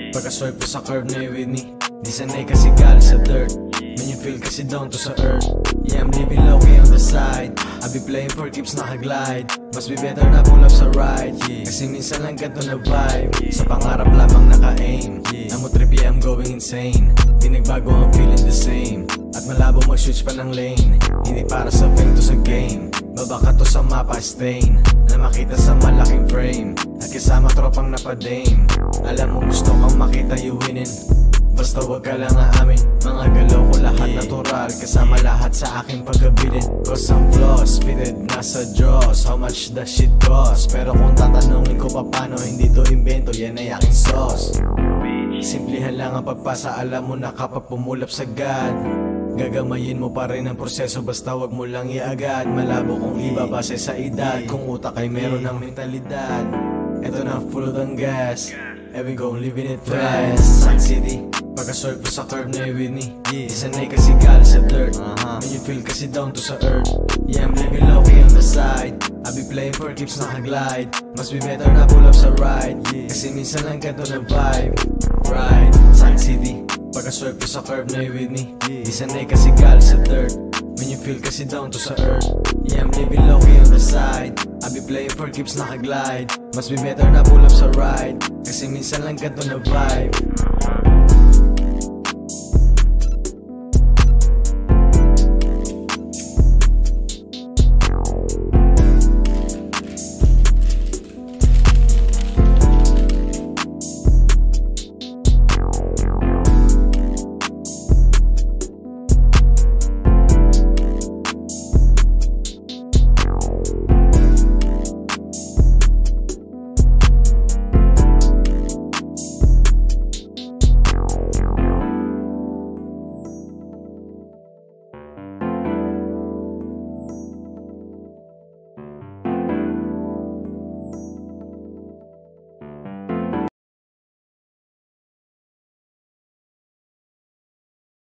Pagka-swipe ko sa curve na Whitney, di sanay kasi galing sa dirt. When you feel kasi down to sa earth. Yeah, I'm living low-key on the side. I be playing for keeps nakaglide. Must be better na pull up sa ride. Kasi minsan lang ganito na vibe. Sa pangarap lamang naka-aim. Amo trippy, I'm going insane. Di nagbago, I'm feeling the same. At malabo mag-switch pa ng lane. Hindi para sa fame to sa game. Babaka to sa mapa stain na makita sa malaking frame. At kasama tropang napadame. Alam mo gusto kang makita you winning. Basta wag ka lang aamin. Mga galaw ko lahat natural. Kasama lahat sa aking pagkabilin. Cause I'm flaws, fitted nasa Diyos. How much the shit cost? Pero kung tatanungin ko paano, hindi to invento, yan ay aking sauce. Simplihan lang ang pagpasa, alam mo na kapag pumulap sa God, gagamayin mo pa rin ang proseso, basta wag mo lang iagad. Malabo kung iba base sa edad, kung utak ay meron ng mentalidad. Eto na full ng gas, and we gon' living it fast. Sun City, pagka-swipe ko sa curve na Whitney, di sanay kasi galing sa dirt. When you feel kasi down to sa earth. Yeah, I'm living low-key on the side. I be playing for keeps nakaglide. Must be better na pull up sa ride. Kasi minsan lang ganito na vibe. Ride, Sun City, pagka-swipe ko sa curve na Whitney, di sanay kasi galing sa dirt. When you feel kasi down to sa earth. Yeah, I'm living low-key on the side. I be playing for keeps nakaglide. Must be better na pull up sa ride. Kasi minsan lang ganito na vibe.